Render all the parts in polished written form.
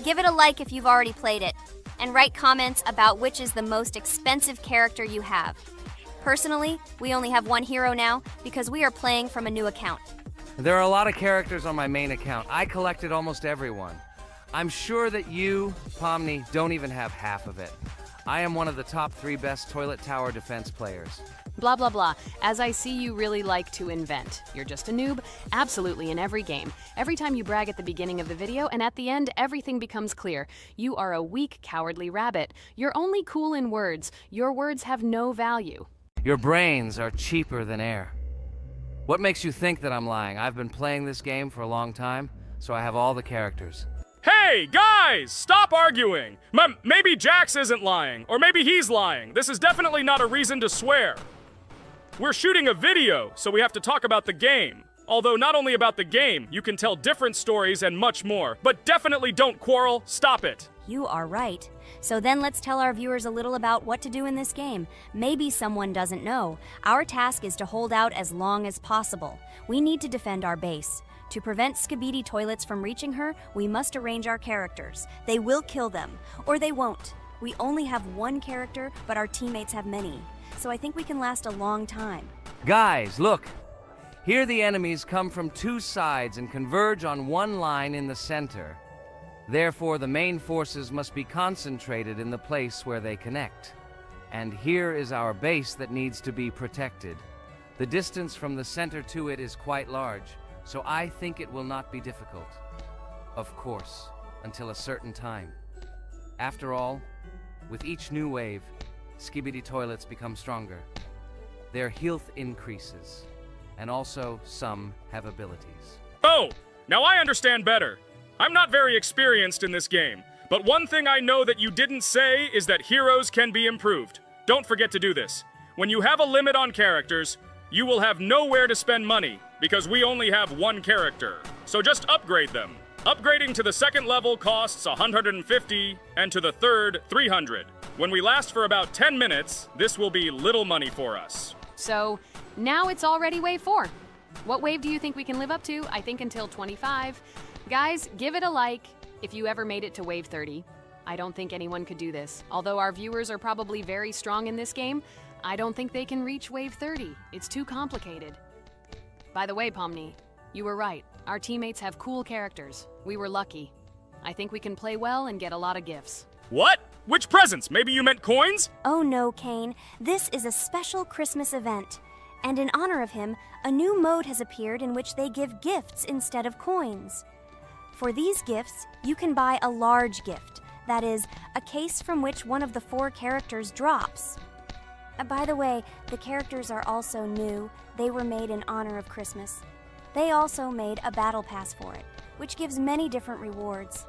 give it a like if you've already played it, and write comments about which is the most expensive character you have. Personally, we only have one hero now because we are playing from a new account. There are a lot of characters on my main account. I collected almost everyone. I'm sure that you, Pomni, don't even have half of it. I am one of the top 3 best toilet tower defense players. Blah, blah, blah. As I see, you really like to invent. You're just a noob, absolutely in every game. Every time you brag at the beginning of the video, and at the end, everything becomes clear. You are a weak, cowardly rabbit. You're only cool in words. Your words have no value. Your brains are cheaper than air. What makes you think that I'm lying? I've been playing this game for a long time, so I have all the characters. Hey, guys! Stop arguing! Maybe Jax isn't lying, or maybe he's lying. This is definitely not a reason to swear. We're shooting a video, so we have to talk about the game. Although not only about the game, you can tell different stories and much more. But definitely don't quarrel. Stop it. You are right. So then let's tell our viewers a little about what to do in this game. Maybe someone doesn't know. Our task is to hold out as long as possible. We need to defend our base. To prevent Skibidi Toilets from reaching her, we must arrange our characters. They will kill them, or they won't. We only have one character, but our teammates have many. So I think we can last a long time. Guys, look! Here the enemies come from 2 sides and converge on one line in the center. Therefore, the main forces must be concentrated in the place where they connect. And here is our base that needs to be protected. The distance from the center to it is quite large, so I think it will not be difficult. Of course, until a certain time. After all, with each new wave, Skibidi Toilets become stronger. Their health increases, and also some have abilities. Oh, now I understand better. I'm not very experienced in this game, but one thing I know that you didn't say is that heroes can be improved. Don't forget to do this. When you have a limit on characters, you will have nowhere to spend money, because we only have one character. So just upgrade them. Upgrading to the 2nd level costs 150, and to the 3rd, 300. When we last for about 10 minutes, this will be little money for us. So, now it's already wave 4. What wave do you think we can live up to? I think until 25. Guys, give it a like if you ever made it to wave 30. I don't think anyone could do this. Although our viewers are probably very strong in this game, I don't think they can reach wave 30. It's too complicated. By the way, Pomni, you were right. Our teammates have cool characters. We were lucky. I think we can play well and get a lot of gifts. What? Which presents? Maybe you meant coins? Oh no, Kane. This is a special Christmas event. And in honor of him, a new mode has appeared in which they give gifts instead of coins. For these gifts, you can buy a large gift. That is, a case from which one of the 4 characters drops. By the way, the characters are also new. They were made in honor of Christmas. They also made a battle pass for it, which gives many different rewards.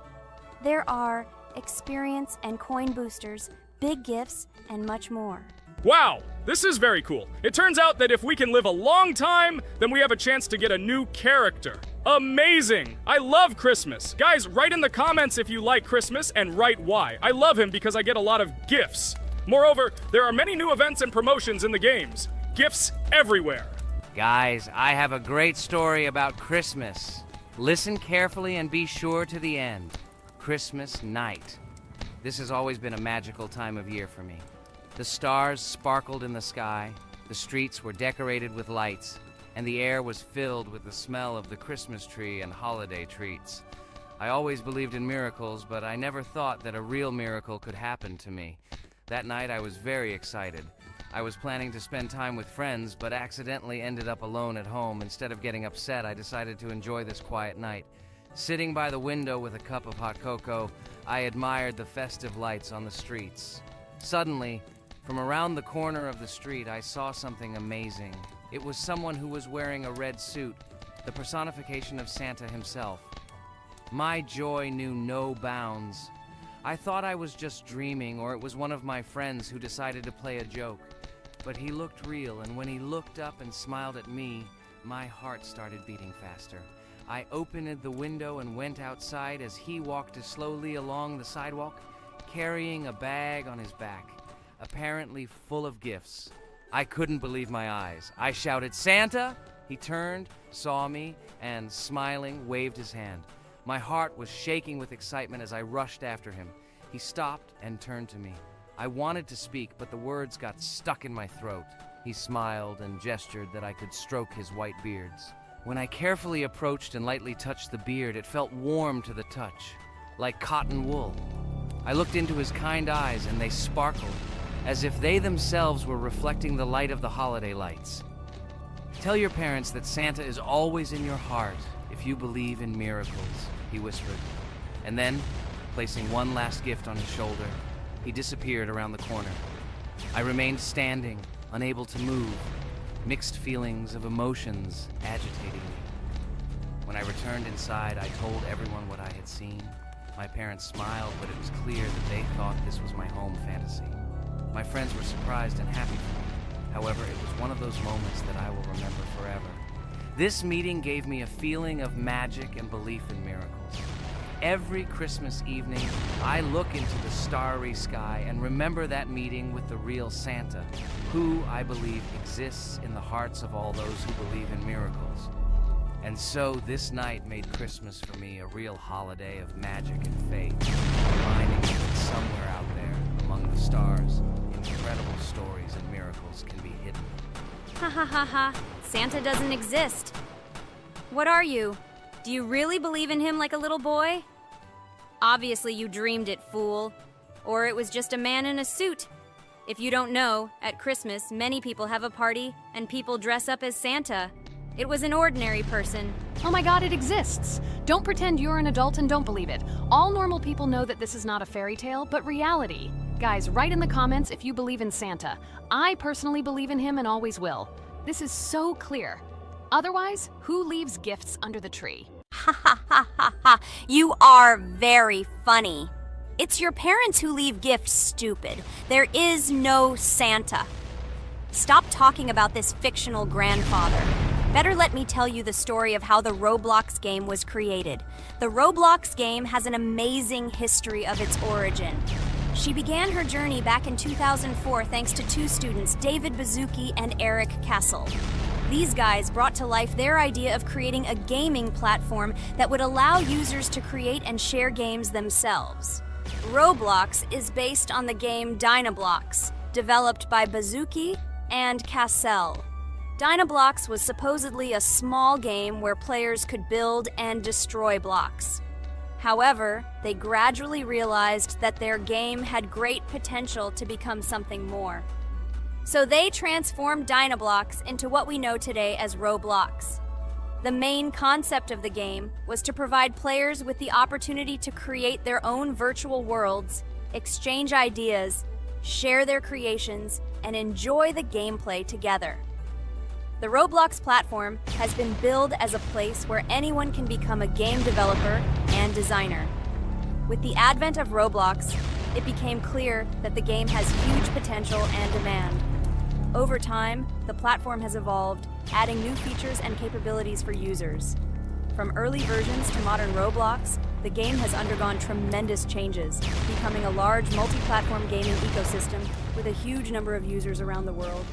There are experience and coin boosters, big gifts, and much more. Wow, this is very cool. It turns out that if we can live a long time, then we have a chance to get a new character. Amazing! I love Christmas. Guys, write in the comments if you like Christmas and write why. I love him because I get a lot of gifts. Moreover, there are many new events and promotions in the games. Gifts everywhere. Guys, I have a great story about Christmas. Listen carefully and be sure to the end. Christmas night. This has always been a magical time of year for me. The stars sparkled in the sky, the streets were decorated with lights, and the air was filled with the smell of the Christmas tree and holiday treats. I always believed in miracles, but I never thought that a real miracle could happen to me. That night I was very excited. I was planning to spend time with friends, but accidentally ended up alone at home. Instead of getting upset, I decided to enjoy this quiet night. Sitting by the window with a cup of hot cocoa, I admired the festive lights on the streets. Suddenly, from around the corner of the street, I saw something amazing. It was someone who was wearing a red suit, the personification of Santa himself. My joy knew no bounds. I thought I was just dreaming, or it was one of my friends who decided to play a joke. But he looked real, and when he looked up and smiled at me, my heart started beating faster. I opened the window and went outside as he walked slowly along the sidewalk, carrying a bag on his back, apparently full of gifts. I couldn't believe my eyes. I shouted, "Santa!" He turned, saw me, and smiling, waved his hand. My heart was shaking with excitement as I rushed after him. He stopped and turned to me. I wanted to speak, but the words got stuck in my throat. He smiled and gestured that I could stroke his white beards. When I carefully approached and lightly touched the beard, it felt warm to the touch, like cotton wool. I looked into his kind eyes, and they sparkled, as if they themselves were reflecting the light of the holiday lights. Tell your parents that Santa is always in your heart if you believe in miracles, he whispered. And then, placing one last gift on his shoulder, he disappeared around the corner. I remained standing, unable to move, mixed feelings of emotions agitating me. When I returned inside, I told everyone what I had seen. My parents smiled, but it was clear that they thought this was my home fantasy. My friends were surprised and happy for me. However, it was one of those moments that I will remember forever. This meeting gave me a feeling of magic and belief in miracles. Every Christmas evening, I look into the starry sky and remember that meeting with the real Santa, who, I believe, exists in the hearts of all those who believe in miracles. And so this night made Christmas for me a real holiday of magic and faith, reminding me that somewhere out there, among the stars, incredible stories and miracles can be hidden. Ha ha ha ha. Santa doesn't exist. What are you? Do you really believe in him like a little boy? Obviously you dreamed it, fool. Or it was just a man in a suit. If you don't know, at Christmas, many people have a party and people dress up as Santa. It was an ordinary person. Oh my god, it exists! Don't pretend you're an adult and don't believe it. All normal people know that this is not a fairy tale, but reality. Guys, write in the comments if you believe in Santa. I personally believe in him and always will. This is so clear. Otherwise, who leaves gifts under the tree? Ha ha ha ha ha. You are very funny. It's your parents who leave gifts, stupid. There is no Santa. Stop talking about this fictional grandfather. Better let me tell you the story of how the Roblox game was created. The Roblox game has an amazing history of its origin. She began her journey back in 2004 thanks to two students, David Bazuki and Eric Kessel. These guys brought to life their idea of creating a gaming platform that would allow users to create and share games themselves. Roblox is based on the game Dynablox, developed by Bazuki and Cassell. Dynablox was supposedly a small game where players could build and destroy blocks. However, they gradually realized that their game had great potential to become something more. So they transformed Dynablox into what we know today as Roblox. The main concept of the game was to provide players with the opportunity to create their own virtual worlds, exchange ideas, share their creations, and enjoy the gameplay together. The Roblox platform has been billed as a place where anyone can become a game developer and designer. With the advent of Roblox, it became clear that the game has huge potential and demand. Over time, the platform has evolved, adding new features and capabilities for users. From early versions to modern Roblox, the game has undergone tremendous changes, becoming a large multi-platform gaming ecosystem with a huge number of users around the world.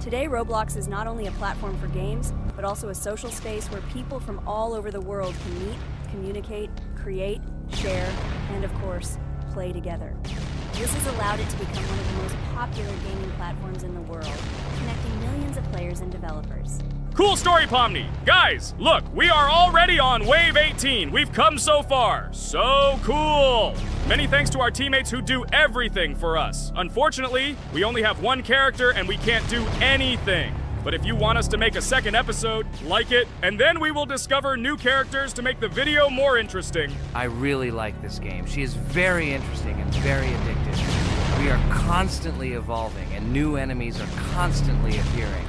Today, Roblox is not only a platform for games, but also a social space where people from all over the world can meet, communicate, create, share, and of course, play together. This has allowed it to become one of the most popular gaming platforms in the world, connecting millions of players and developers. Cool story, Pomni. Guys, look, we are already on Wave 18. We've come so far. So cool. Many thanks to our teammates who do everything for us. Unfortunately, we only have one character and we can't do anything. But if you want us to make a second episode, like it, and then we will discover new characters to make the video more interesting. I really like this game. She is very interesting and very addictive. We are constantly evolving and new enemies are constantly appearing.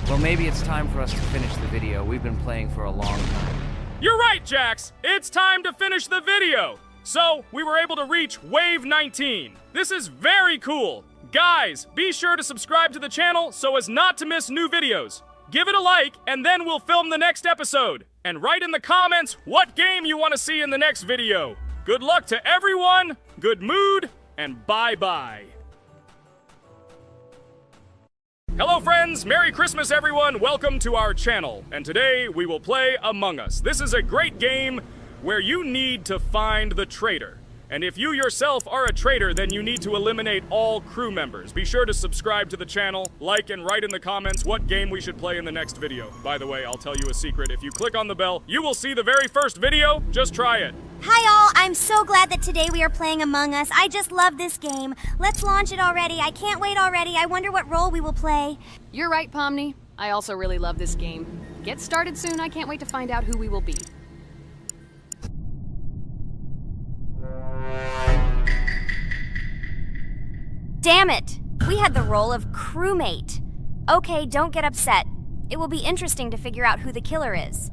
Well, maybe it's time for us to finish the video. We've been playing for a long time. You're right, Jax. It's time to finish the video. So, we were able to reach Wave 19. This is very cool. Guys, be sure to subscribe to the channel so as not to miss new videos. Give it a like, and then we'll film the next episode. And write in the comments what game you want to see in the next video. Good luck to everyone, good mood, and bye-bye. Hello friends, Merry Christmas everyone, welcome to our channel. And today we will play Among Us. This is a great game where you need to find the traitor. And if you yourself are a traitor, then you need to eliminate all crew members. Be sure to subscribe to the channel, like, and write in the comments what game we should play in the next video. By the way, I'll tell you a secret. If you click on the bell, you will see the very first video. Just try it. Hi all, I'm so glad that today we are playing Among Us. I just love this game. Let's launch it already. I can't wait already. I wonder what role we will play. You're right, Pomni. I also really love this game. Get started soon. I can't wait to find out who we will be. Damn it! We had the role of crewmate. Okay, don't get upset. It will be interesting to figure out who the killer is.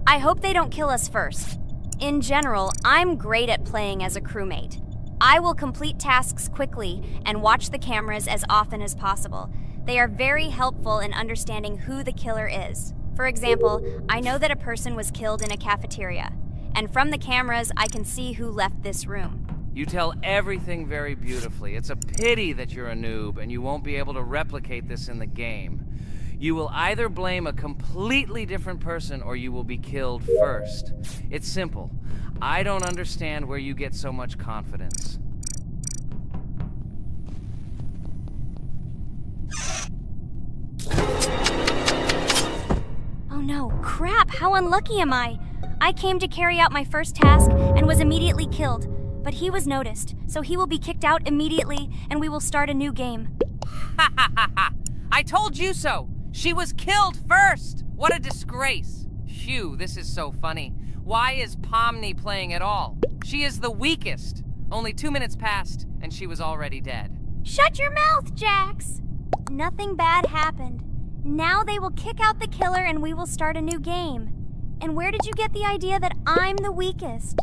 I hope they don't kill us first. In general, I'm great at playing as a crewmate. I will complete tasks quickly and watch the cameras as often as possible. They are very helpful in understanding who the killer is. For example, I know that a person was killed in a cafeteria, and from the cameras, I can see who left this room. You tell everything very beautifully. It's a pity that you're a noob and you won't be able to replicate this in the game. You will either blame a completely different person or you will be killed first. It's simple. I don't understand where you get so much confidence. Oh no, crap, how unlucky am I? I came to carry out my first task and was immediately killed. But he was noticed, so he will be kicked out immediately, and we will start a new game. Ha ha ha ha! I told you so! She was killed first! What a disgrace! Phew, this is so funny. Why is Pomni playing at all? She is the weakest. Only 2 minutes passed, and she was already dead. Shut your mouth, Jax! Nothing bad happened. Now they will kick out the killer and we will start a new game. And where did you get the idea that I'm the weakest?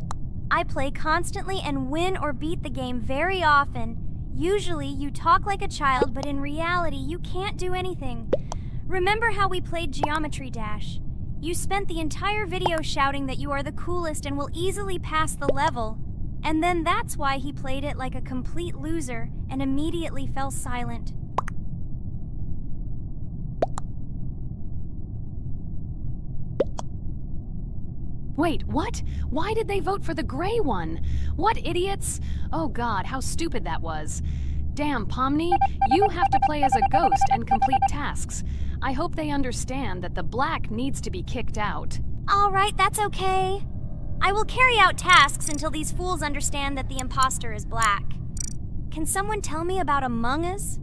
I play constantly and win or beat the game very often. Usually, you talk like a child, but in reality, you can't do anything. Remember how we played Geometry Dash? You spent the entire video shouting that you are the coolest and will easily pass the level. And then that's why he played it like a complete loser and immediately fell silent. Wait, what? Why did they vote for the gray one? What idiots? Oh god, how stupid that was. Damn, Pomni, you have to play as a ghost and complete tasks. I hope they understand that the black needs to be kicked out. All right, that's okay. I will carry out tasks until these fools understand that the imposter is black. Can someone tell me about Among Us?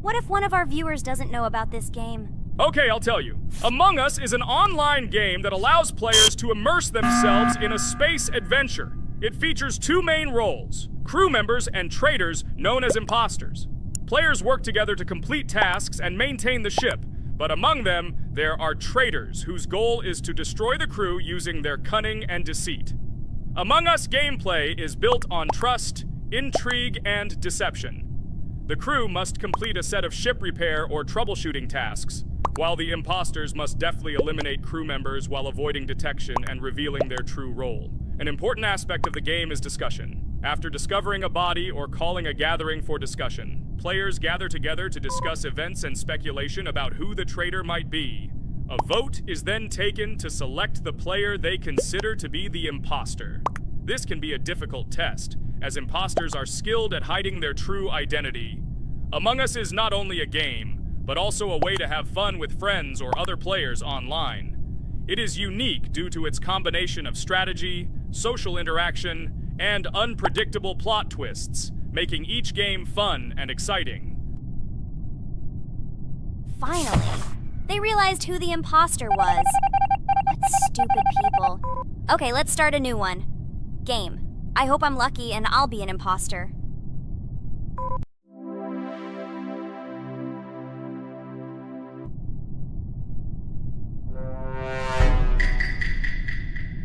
What if one of our viewers doesn't know about this game? Okay, I'll tell you. Among Us is an online game that allows players to immerse themselves in a space adventure. It features 2 main roles, crew members and traitors known as imposters. Players work together to complete tasks and maintain the ship, but among them, there are traitors whose goal is to destroy the crew using their cunning and deceit. Among Us gameplay is built on trust, intrigue, and deception. The crew must complete a set of ship repair or troubleshooting tasks, while the imposters must deftly eliminate crew members while avoiding detection and revealing their true role. An important aspect of the game is discussion. After discovering a body or calling a gathering for discussion, players gather together to discuss events and speculation about who the traitor might be. A vote is then taken to select the player they consider to be the imposter. This can be a difficult test, as imposters are skilled at hiding their true identity. Among Us is not only a game, but also a way to have fun with friends or other players online. It is unique due to its combination of strategy, social interaction, and unpredictable plot twists, making each game fun and exciting. Finally, they realized who the imposter was. What stupid people. Okay, let's start a new one. Game. I hope I'm lucky and I'll be an imposter.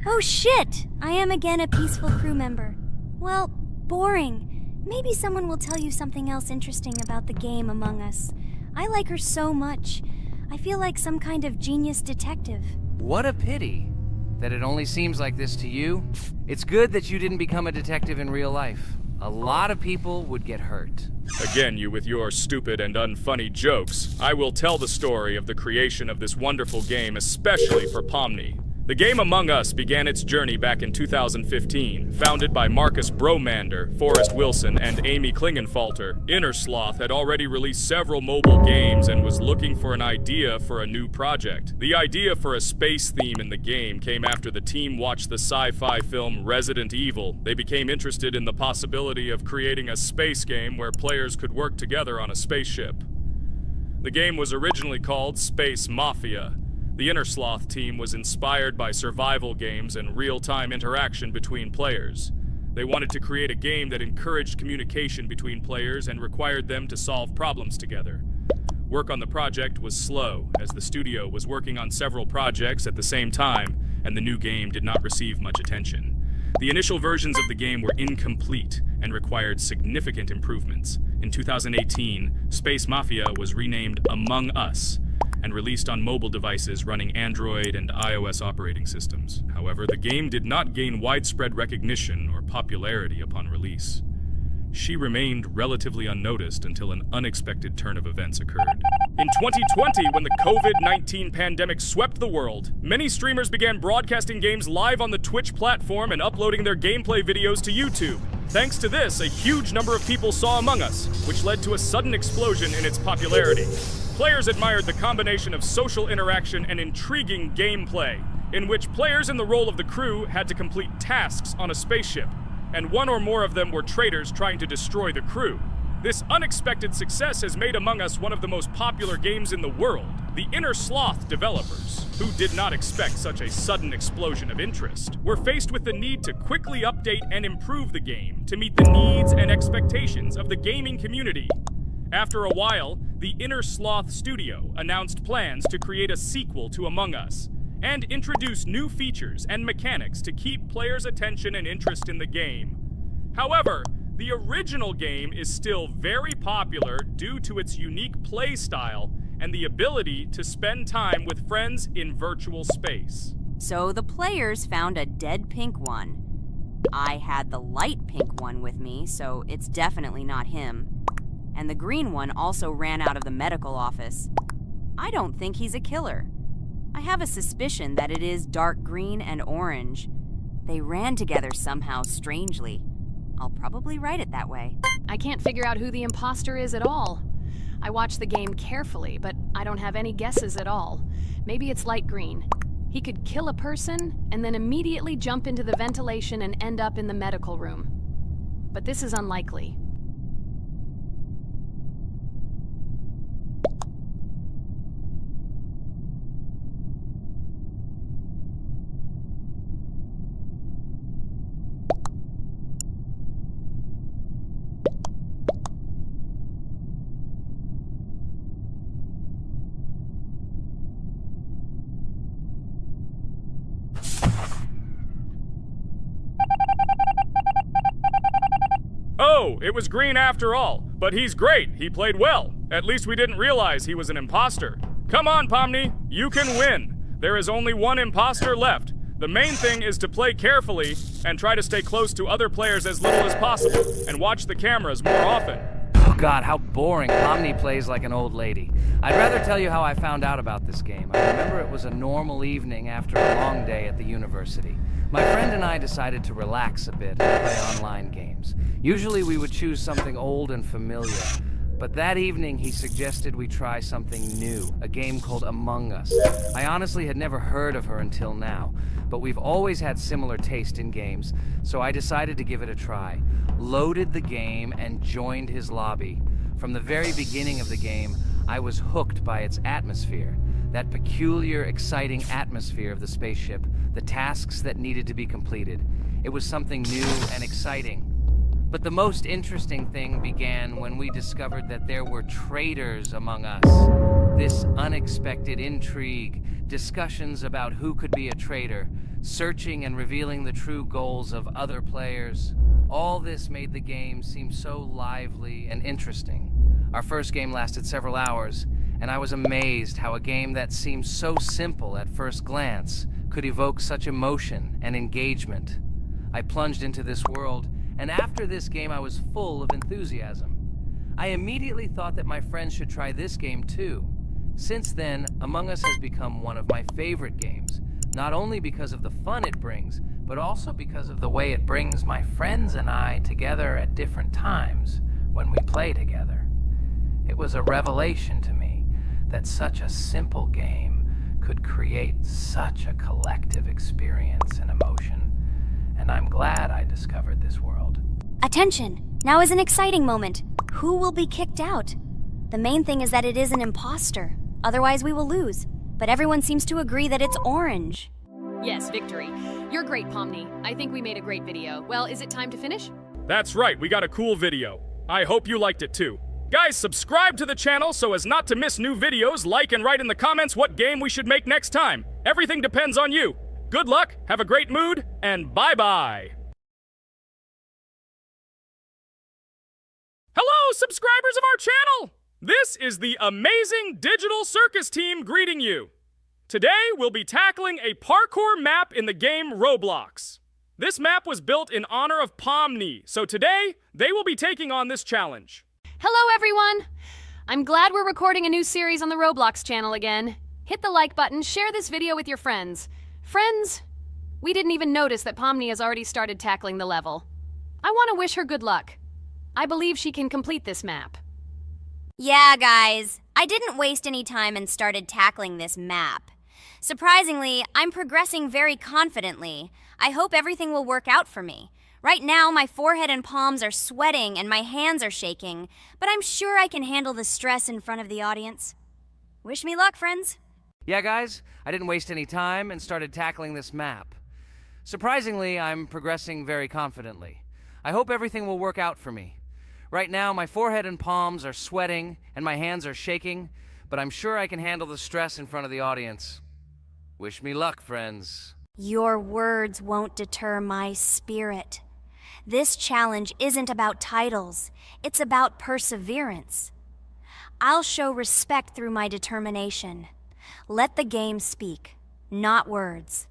Oh shit! I am again a peaceful crew member. Well, boring. Maybe someone will tell you something else interesting about the game Among Us. I like her so much. I feel like some kind of genius detective. What a pity that it only seems like this to you. It's good that you didn't become a detective in real life. A lot of people would get hurt. Again, you with your stupid and unfunny jokes. I will tell the story of the creation of this wonderful game, especially for Pomni. The game Among Us began its journey back in 2015. Founded by Marcus Bromander, Forrest Wilson, and Amy Klingenfalter, Innersloth had already released several mobile games and was looking for an idea for a new project. The idea for a space theme in the game came after the team watched the sci-fi film Resident Evil. They became interested in the possibility of creating a space game where players could work together on a spaceship. The game was originally called Space Mafia. The Innersloth team was inspired by survival games and real-time interaction between players. They wanted to create a game that encouraged communication between players and required them to solve problems together. Work on the project was slow, as the studio was working on several projects at the same time, and the new game did not receive much attention. The initial versions of the game were incomplete and required significant improvements. In 2018, Space Mafia was renamed Among Us and released on mobile devices running Android and iOS operating systems. However, the game did not gain widespread recognition or popularity upon release. She remained relatively unnoticed until an unexpected turn of events occurred. In 2020, when the COVID-19 pandemic swept the world, many streamers began broadcasting games live on the Twitch platform and uploading their gameplay videos to YouTube. Thanks to this, a huge number of people saw Among Us, which led to a sudden explosion in its popularity. Players admired the combination of social interaction and intriguing gameplay, in which players in the role of the crew had to complete tasks on a spaceship, and one or more of them were traitors trying to destroy the crew. This unexpected success has made Among Us one of the most popular games in the world. The Innersloth developers, who did not expect such a sudden explosion of interest, were faced with the need to quickly update and improve the game to meet the needs and expectations of the gaming community. After a while, the Innersloth studio announced plans to create a sequel to Among Us and introduce new features and mechanics to keep players' attention and interest in the game. However, the original game is still very popular due to its unique play style and the ability to spend time with friends in virtual space. So the players found a dead pink one. I had the light pink one with me, so it's definitely not him. And the green one also ran out of the medical office. I don't think he's a killer. I have a suspicion that it is dark green and orange. They ran together somehow strangely. I'll probably write it that way. I can't figure out who the imposter is at all. I watched the game carefully, but I don't have any guesses at all. Maybe it's light green. He could kill a person and then immediately jump into the ventilation and end up in the medical room. But this is unlikely. Oh, it was green after all. But he's great. He played well. At least we didn't realize he was an imposter. Come on, Pomni. You can win. There is only one imposter left. The main thing is to play carefully and try to stay close to other players as little as possible and watch the cameras more often. Oh God, how boring. Pomni plays like an old lady. I'd rather tell you how I found out about this game. I remember it was a normal evening after a long day at the university. My friend and I decided to relax a bit and play online games. Usually we would choose something old and familiar, but that evening he suggested we try something new, a game called Among Us. I honestly had never heard of her until now, but we've always had similar taste in games, so I decided to give it a try. Loaded the game and joined his lobby. From the very beginning of the game, I was hooked by its atmosphere. That peculiar, exciting atmosphere of the spaceship, the tasks that needed to be completed. It was something new and exciting. But the most interesting thing began when we discovered that there were traitors among us. This unexpected intrigue, discussions about who could be a traitor, searching and revealing the true goals of other players. All this made the game seem so lively and interesting. Our first game lasted several hours, and I was amazed how a game that seemed so simple at first glance could evoke such emotion and engagement. I plunged into this world, and after this game I was full of enthusiasm. I immediately thought that my friends should try this game too. Since then, Among Us has become one of my favorite games, Not only because of the fun it brings, but also because of the way it brings my friends and I together at different times when we play together. It was a revelation to me that such a simple game could create such a collective experience and emotion, and I'm glad I discovered this world. Attention! Now is an exciting moment. Who will be kicked out? The main thing is that it is an imposter. Otherwise, we will lose. But everyone seems to agree that it's orange. Yes, victory. You're great, Pomni. I think we made a great video. Well, is it time to finish? That's right, we got a cool video. I hope you liked it too. Guys, subscribe to the channel so as not to miss new videos, like and write in the comments what game we should make next time. Everything depends on you. Good luck, have a great mood, and bye-bye. Hello, subscribers of our channel! This is the amazing Digital Circus team greeting you. Today, we'll be tackling a parkour map in the game Roblox. This map was built in honor of Pomni, so today, they will be taking on this challenge. Hello, everyone! I'm glad we're recording a new series on the Roblox channel again. Hit the like button, share this video with your friends. Friends, we didn't even notice that Pomni has already started tackling the level. I want to wish her good luck. I believe she can complete this map. Yeah, guys. I didn't waste any time and started tackling this map. Surprisingly, I'm progressing very confidently. I hope everything will work out for me. Right now, my forehead and palms are sweating and my hands are shaking, but I'm sure I can handle the stress in front of the audience. Wish me luck, friends. Yeah, guys, I didn't waste any time and started tackling this map. Surprisingly, I'm progressing very confidently. I hope everything will work out for me. Right now, my forehead and palms are sweating and my hands are shaking, but I'm sure I can handle the stress in front of the audience. Wish me luck, friends. Your words won't deter my spirit. This challenge isn't about titles, it's about perseverance. I'll show respect through my determination. Let the game speak, not words.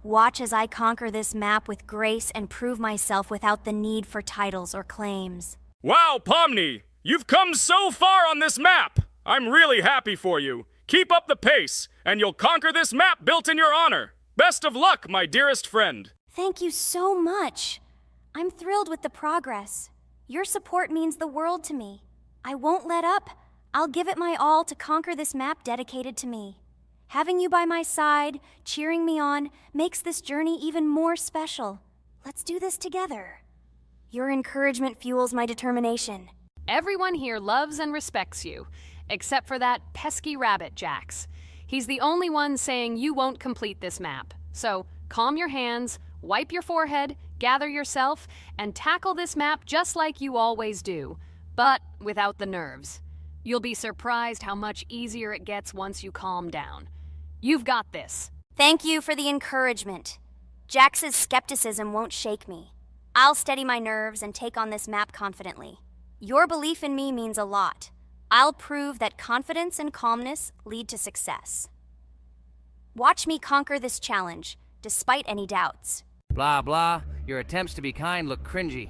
Watch as I conquer this map with grace and prove myself without the need for titles or claims. Wow, Pomni! You've come so far on this map! I'm really happy for you. Keep up the pace, and you'll conquer this map built in your honor. Best of luck, my dearest friend. Thank you so much. I'm thrilled with the progress. Your support means the world to me. I won't let up. I'll give it my all to conquer this map dedicated to me. Having you by my side, cheering me on, makes this journey even more special. Let's do this together. Your encouragement fuels my determination. Everyone here loves and respects you, except for that pesky rabbit, Jax. He's the only one saying you won't complete this map. So calm your hands, wipe your forehead, gather yourself, and tackle this map just like you always do, but without the nerves. You'll be surprised how much easier it gets once you calm down. You've got this. Thank you for the encouragement. Jax's skepticism won't shake me. I'll steady my nerves and take on this map confidently. Your belief in me means a lot. I'll prove that confidence and calmness lead to success. Watch me conquer this challenge, despite any doubts. Blah, blah. Your attempts to be kind look cringy.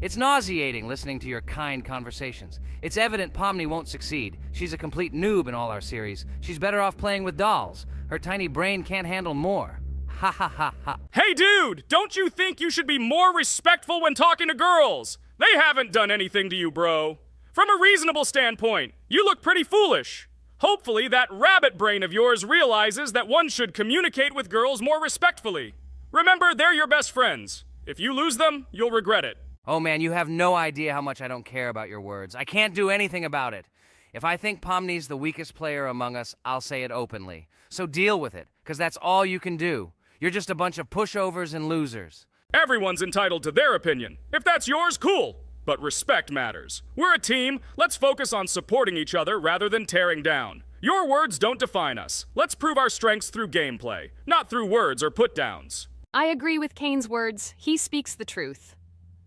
It's nauseating listening to your kind conversations. It's evident Pomni won't succeed. She's a complete noob in all our series. She's better off playing with dolls. Her tiny brain can't handle more. Ha ha ha ha. Hey dude, don't you think you should be more respectful when talking to girls? They haven't done anything to you, bro. From a reasonable standpoint, you look pretty foolish. Hopefully that rabbit brain of yours realizes that one should communicate with girls more respectfully. Remember, they're your best friends. If you lose them, you'll regret it. Oh man, you have no idea how much I don't care about your words. I can't do anything about it. If I think Pomni's the weakest player among us, I'll say it openly. So deal with it, because that's all you can do. You're just a bunch of pushovers and losers. Everyone's entitled to their opinion. If that's yours, cool. But respect matters. We're a team. Let's focus on supporting each other rather than tearing down. Your words don't define us. Let's prove our strengths through gameplay, not through words or put-downs. I agree with Kane's words. He speaks the truth.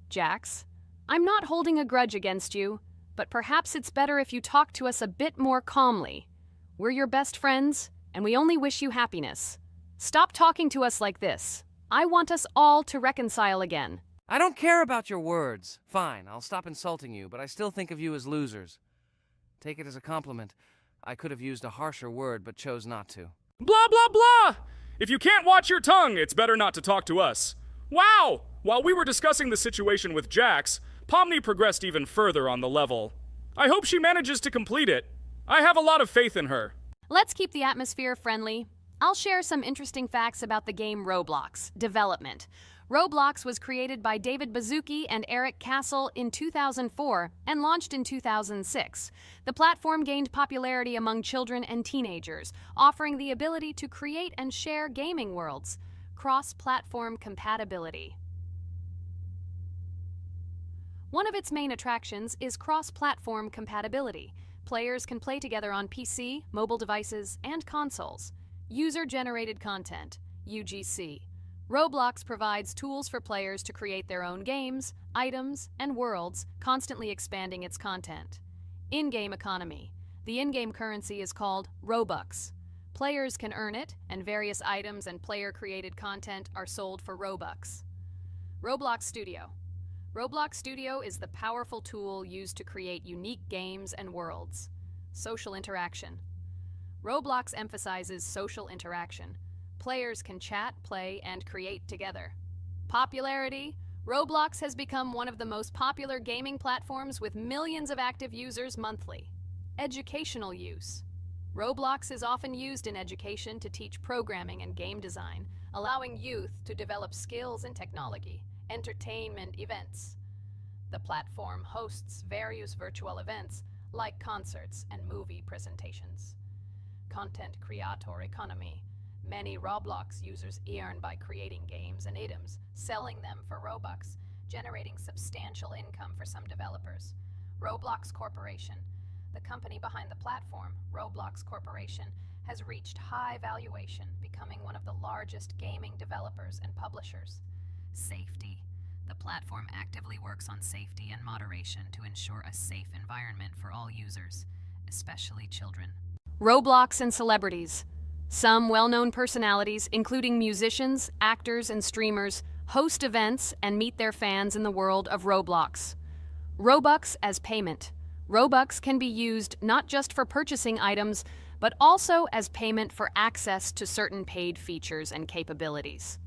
Jax, I'm not holding a grudge against you, but perhaps it's better if you talk to us a bit more calmly. We're your best friends, and we only wish you happiness. Stop talking to us like this. I want us all to reconcile again. I don't care about your words. Fine, I'll stop insulting you, but I still think of you as losers. Take it as a compliment. I could have used a harsher word, but chose not to. Blah, blah, blah! If you can't watch your tongue, it's better not to talk to us. Wow! While we were discussing the situation with Jax, Pomni progressed even further on the level. I hope she manages to complete it. I have a lot of faith in her. Let's keep the atmosphere friendly. I'll share some interesting facts about the game Roblox development. Roblox was created by David Baszucki and Eric Castle in 2004 and launched in 2006. The platform gained popularity among children and teenagers, offering the ability to create and share gaming worlds. Cross-platform compatibility. One of its main attractions is cross-platform compatibility. Players can play together on PC, mobile devices, and consoles. User-generated content, UGC. Roblox provides tools for players to create their own games, items, and worlds, constantly expanding its content. In-game economy. The in-game currency is called Robux. Players can earn it, and various items and player-created content are sold for Robux. Roblox Studio. Roblox Studio is the powerful tool used to create unique games and worlds. Social interaction. Roblox emphasizes social interaction. Players can chat, play, and create together. Popularity. Roblox has become one of the most popular gaming platforms with millions of active users monthly. Educational use. Roblox is often used in education to teach programming and game design, allowing youth to develop skills in technology. Entertainment events. The platform hosts various virtual events like concerts and movie presentations. Content creator economy. Many Roblox users earn by creating games and items, selling them for Robux, generating substantial income for some developers. Roblox Corporation. The company behind the platform, Roblox Corporation, has reached high valuation, becoming one of the largest gaming developers and publishers. Safety. The platform actively works on safety and moderation to ensure a safe environment for all users, especially children. Roblox and celebrities. Some well-known personalities, including musicians, actors, and streamers, host events and meet their fans in the world of Roblox. Robux as payment. Robux can be used not just for purchasing items, but also as payment for access to certain paid features and capabilities.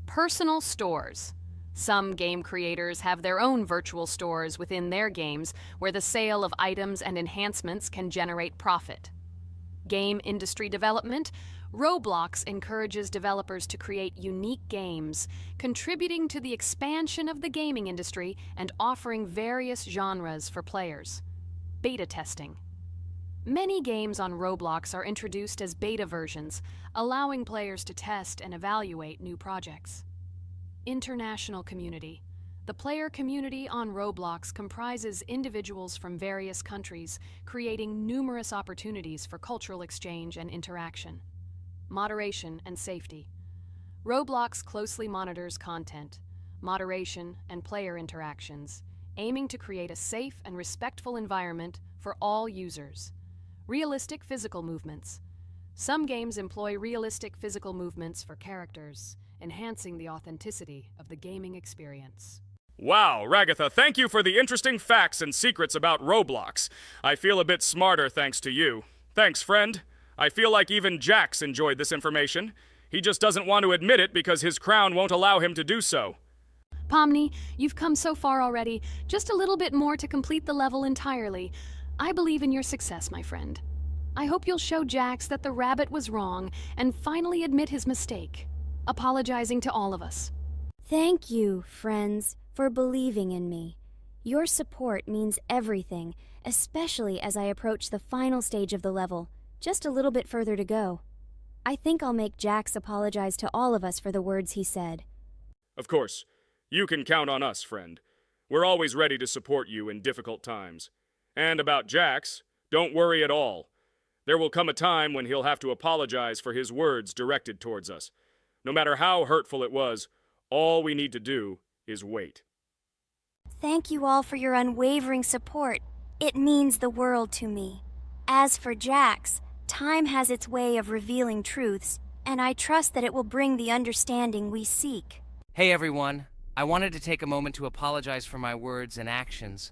Personal stores. Some game creators have their own virtual stores within their games where the sale of items and enhancements can generate profit. Game industry development. Roblox encourages developers to create unique games, contributing to the expansion of the gaming industry and offering various genres for players. Beta testing. Many games on Roblox are introduced as beta versions, allowing players to test and evaluate new projects. International community. The player community on Roblox comprises individuals from various countries, creating numerous opportunities for cultural exchange and interaction. Moderation and safety. Roblox closely monitors content, moderation, and player interactions, aiming to create a safe and respectful environment for all users. Realistic physical movements. Some games employ realistic physical movements for characters, enhancing the authenticity of the gaming experience. Wow, Ragatha, thank you for the interesting facts and secrets about Roblox. I feel a bit smarter thanks to you. Thanks, friend. I feel like even Jax enjoyed this information. He just doesn't want to admit it because his crown won't allow him to do so. Pomni, you've come so far already. Just a little bit more to complete the level entirely. I believe in your success, my friend. I hope you'll show Jax that the rabbit was wrong and finally admit his mistake, apologizing to all of us. Thank you, friends, for believing in me. Your support means everything, especially as I approach the final stage of the level, just a little bit further to go. I think I'll make Jax apologize to all of us for the words he said. Of course. You can count on us, friend. We're always ready to support you in difficult times. And about Jax, don't worry at all. There will come a time when he'll have to apologize for his words directed towards us. No matter how hurtful it was, all we need to do is wait. Thank you all for your unwavering support. It means the world to me. As for Jax, time has its way of revealing truths, and I trust that it will bring the understanding we seek. Hey everyone, I wanted to take a moment to apologize for my words and actions.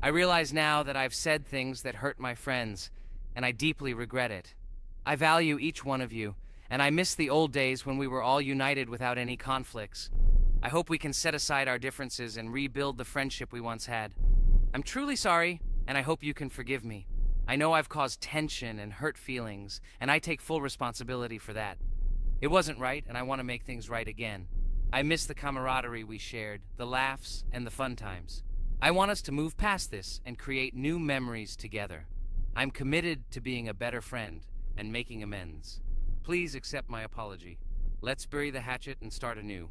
I realize now that I've said things that hurt my friends, and I deeply regret it. I value each one of you, and I miss the old days when we were all united without any conflicts. I hope we can set aside our differences and rebuild the friendship we once had. I'm truly sorry, and I hope you can forgive me. I know I've caused tension and hurt feelings, and I take full responsibility for that. It wasn't right, and I want to make things right again. I miss the camaraderie we shared, the laughs, and the fun times. I want us to move past this and create new memories together. I'm committed to being a better friend and making amends. Please accept my apology. Let's bury the hatchet and start anew.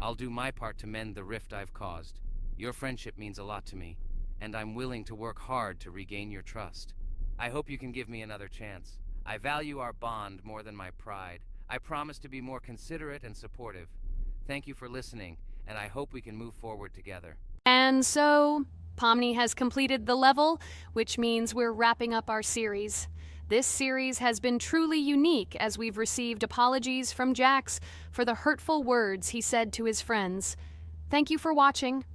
I'll do my part to mend the rift I've caused. Your friendship means a lot to me, and I'm willing to work hard to regain your trust. I hope you can give me another chance. I value our bond more than my pride. I promise to be more considerate and supportive. Thank you for listening, and I hope we can move forward together. And so, Pomni has completed the level, which means we're wrapping up our series. This series has been truly unique as we've received apologies from Jax for the hurtful words he said to his friends. Thank you for watching.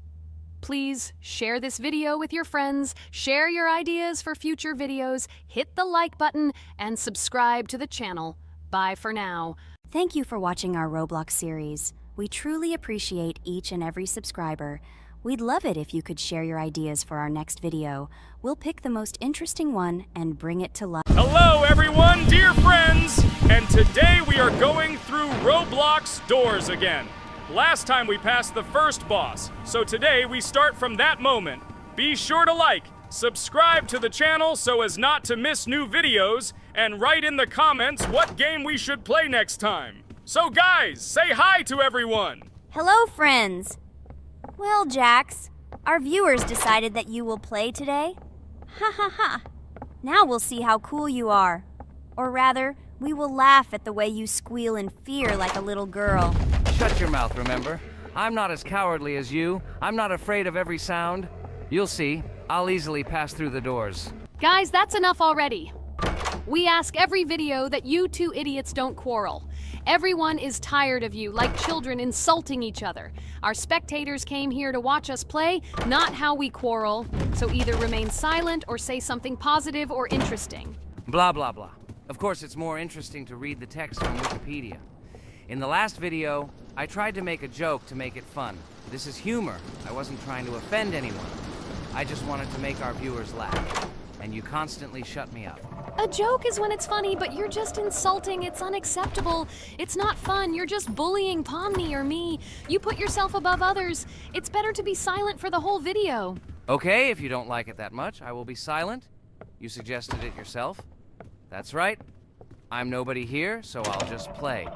Please share this video with your friends, share your ideas for future videos, hit the like button, and subscribe to the channel. Bye for now. Thank you for watching our Roblox series. We truly appreciate each and every subscriber. We'd love it if you could share your ideas for our next video. We'll pick the most interesting one and bring it to life. Hello, everyone, dear friends! And today we are going through Roblox doors again. Last time we passed the first boss, so today we start from that moment. Be sure to like, subscribe to the channel so as not to miss new videos, and write in the comments what game we should play next time. So guys, say hi to everyone! Hello, friends! Well, Jax, our viewers decided that you will play today. Ha ha ha! Now we'll see how cool you are. Or rather, we will laugh at the way you squeal in fear like a little girl. Shut your mouth, remember? I'm not as cowardly as you. I'm not afraid of every sound. You'll see. I'll easily pass through the doors. Guys, that's enough already. We ask every video that you two idiots don't quarrel. Everyone is tired of you, like children insulting each other. Our spectators came here to watch us play, not how we quarrel. So either remain silent or say something positive or interesting. Blah, blah, blah. Of course, it's more interesting to read the text from Wikipedia. In the last video, I tried to make a joke to make it fun. This is humor. I wasn't trying to offend anyone. I just wanted to make our viewers laugh. And you constantly shut me up. A joke is when it's funny, but you're just insulting. It's unacceptable. It's not fun. You're just bullying Pomni or me. You put yourself above others. It's better to be silent for the whole video. Okay, if you don't like it that much, I will be silent. You suggested it yourself. That's right. I'm nobody here, so I'll just play.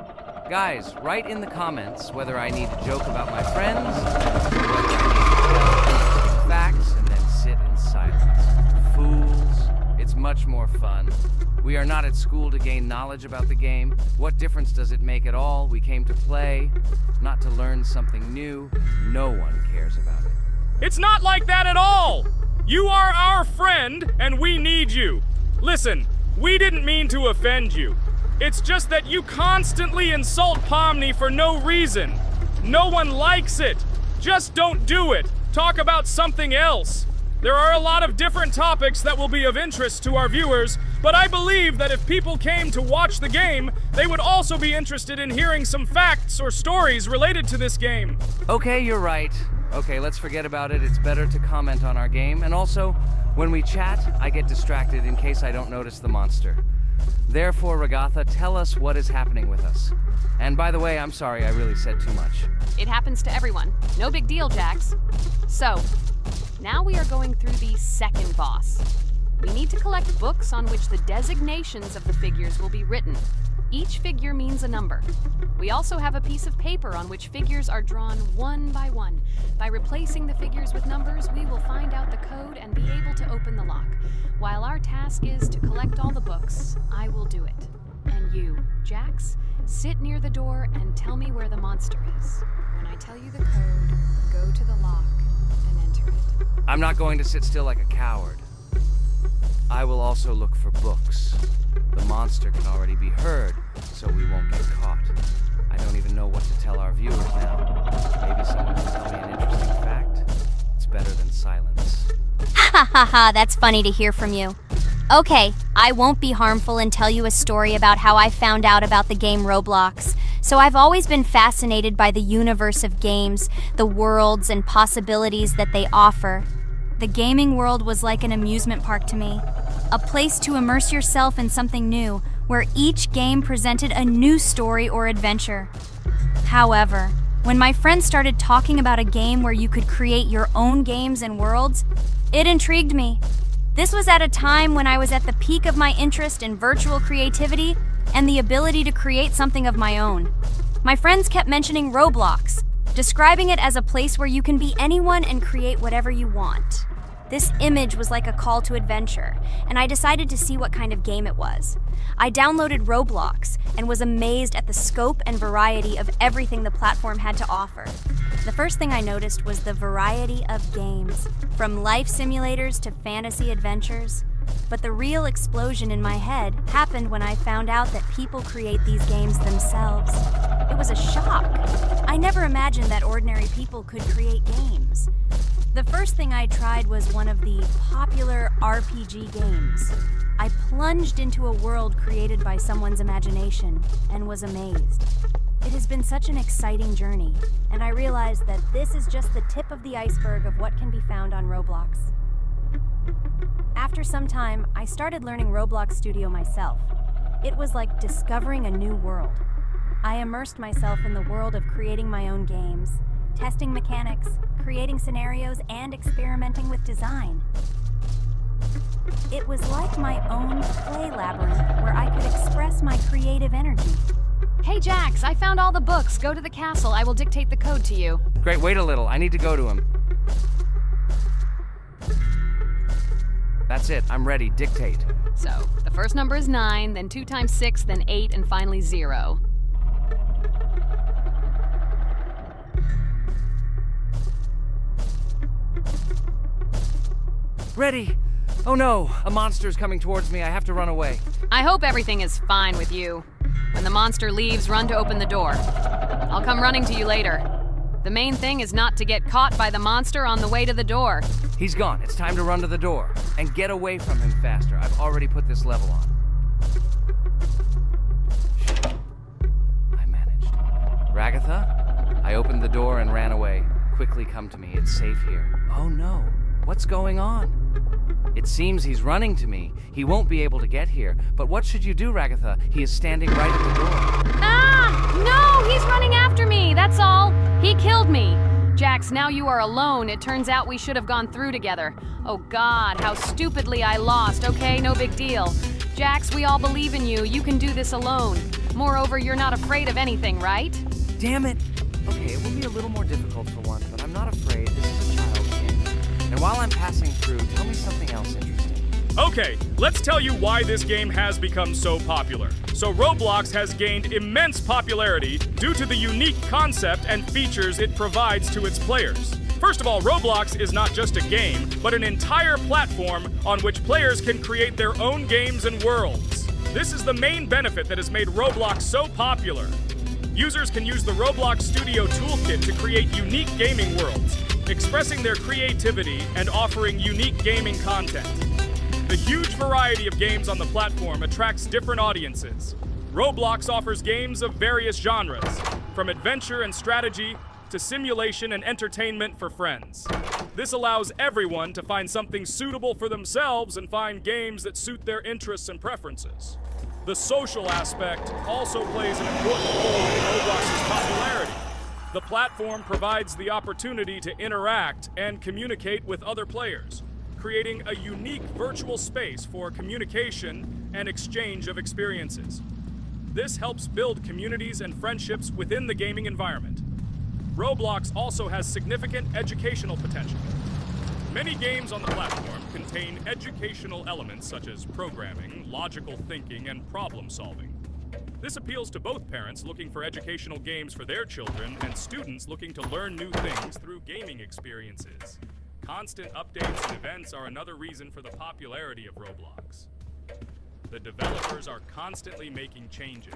Guys, write in the comments whether I need to joke about my friends, or whether I need to facts and then sit in silence. Fools. It's much more fun. We are not at school to gain knowledge about the game. What difference does it make at all? We came to play, not to learn something new. No one cares about it. It's not like that at all! You are our friend, and we need you. Listen, we didn't mean to offend you. It's just that you constantly insult Pomni for no reason. No one likes it. Just don't do it. Talk about something else. There are a lot of different topics that will be of interest to our viewers, but I believe that if people came to watch the game, they would also be interested in hearing some facts or stories related to this game. Okay, you're right. Okay, let's forget about it. It's better to comment on our game. And also, when we chat, I get distracted in case I don't notice the monster. Therefore, Ragatha, tell us what is happening with us. And by the way, I'm sorry I really said too much. It happens to everyone. No big deal, Jax. So, now we are going through the second boss. We need to collect books on which the designations of the figures will be written. Each figure means a number. We also have a piece of paper on which figures are drawn one by one. By replacing the figures with numbers, we will find out the code and be able to open the lock. While our task is to collect all the books, I will do it. And you, Jax, sit near the door and tell me where the monster is. When I tell you the code, go to the lock and enter it. I'm not going to sit still like a coward. I will also look for books. The monster can already be heard, so we won't get caught. I don't even know what to tell our viewers now. Maybe someone can tell me an interesting fact. It's better than silence. Ha ha ha, that's funny to hear from you. Okay, I won't be harmful and tell you a story about how I found out about the game Roblox. So I've always been fascinated by the universe of games, the worlds and possibilities that they offer. The gaming world was like an amusement park to me, a place to immerse yourself in something new, where each game presented a new story or adventure. However, when my friends started talking about a game where you could create your own games and worlds, it intrigued me. This was at a time when I was at the peak of my interest in virtual creativity and the ability to create something of my own. My friends kept mentioning Roblox, describing it as a place where you can be anyone and create whatever you want. This image was like a call to adventure, and I decided to see what kind of game it was. I downloaded Roblox and was amazed at the scope and variety of everything the platform had to offer. The first thing I noticed was the variety of games, from life simulators to fantasy adventures. But the real explosion in my head happened when I found out that people create these games themselves. It was a shock. I never imagined that ordinary people could create games. The first thing I tried was one of the popular RPG games. I plunged into a world created by someone's imagination and was amazed. It has been such an exciting journey, and I realized that this is just the tip of the iceberg of what can be found on Roblox. After some time, I started learning Roblox Studio myself. It was like discovering a new world. I immersed myself in the world of creating my own games, testing mechanics, creating scenarios, and experimenting with design. It was like my own play labyrinth where I could express my creative energy. Hey Jax, I found all the books. Go to the castle. I will dictate the code to you. Great, wait a little. I need to go to him. That's it. I'm ready. Dictate. So, the first number is 9, then 2 times 6, then 8, and finally 0. Ready! Oh no! A monster's coming towards me. I have to run away. I hope everything is fine with you. When the monster leaves, run to open the door. I'll come running to you later. The main thing is not to get caught by the monster on the way to the door. He's gone. It's time to run to the door. And get away from him faster. I've already put this level on. I managed. Ragatha? I opened the door and ran away. Quickly come to me. It's safe here. Oh no. What's going on? It seems he's running to me. He won't be able to get here. But what should you do, Ragatha? He is standing right at the door. Ah! No! He's running after me! That's all! He killed me! Jax, now you are alone. It turns out we should have gone through together. Oh God, how stupidly I lost. Okay, no big deal. Jax, we all believe in you. You can do this alone. Moreover, you're not afraid of anything, right? Damn it! Okay, it will be a little more difficult for one, but I'm not afraid. This is a child's game. And while I'm passing through, tell me something else interesting. Okay, let's tell you why this game has become so popular. So Roblox has gained immense popularity due to the unique concept and features it provides to its players. First of all, Roblox is not just a game, but an entire platform on which players can create their own games and worlds. This is the main benefit that has made Roblox so popular. Users can use the Roblox Studio Toolkit to create unique gaming worlds, expressing their creativity and offering unique gaming content. The huge variety of games on the platform attracts different audiences. Roblox offers games of various genres, from adventure and strategy to simulation and entertainment for friends. This allows everyone to find something suitable for themselves and find games that suit their interests and preferences. The social aspect also plays an important role in Roblox's popularity. The platform provides the opportunity to interact and communicate with other players, creating a unique virtual space for communication and exchange of experiences. This helps build communities and friendships within the gaming environment. Roblox also has significant educational potential. Many games on the platform contain educational elements such as programming, logical thinking, and problem solving. This appeals to both parents looking for educational games for their children and students looking to learn new things through gaming experiences. Constant updates and events are another reason for the popularity of Roblox. The developers are constantly making changes,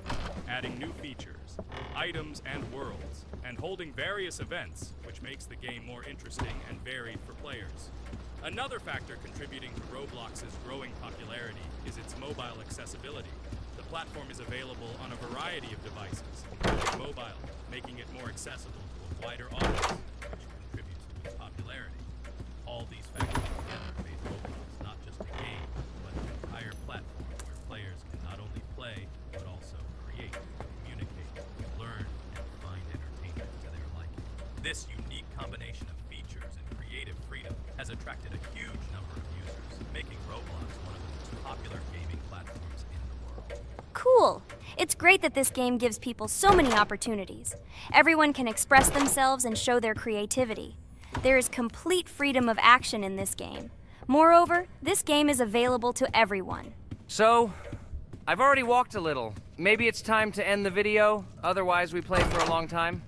adding new features, items, and worlds, and holding various events, which makes the game more interesting and varied for players. Another factor contributing to Roblox's growing popularity is its mobile accessibility. The platform is available on a variety of devices, including mobile, making it more accessible to a wider audience, which contributes to its popularity. All these factors together made Roblox not just a game, but an entire platform where players can not only play, but also create, communicate, learn, and find entertainment to their liking. This unique combination of features and creative freedom has attracted a huge number of users, making Roblox one of the most popular gaming platforms in the world. Cool! It's great that this game gives people so many opportunities. Everyone can express themselves and show their creativity. There is complete freedom of action in this game. Moreover, this game is available to everyone. So, I've already walked a little. Maybe it's time to end the video, otherwise we play for a long time.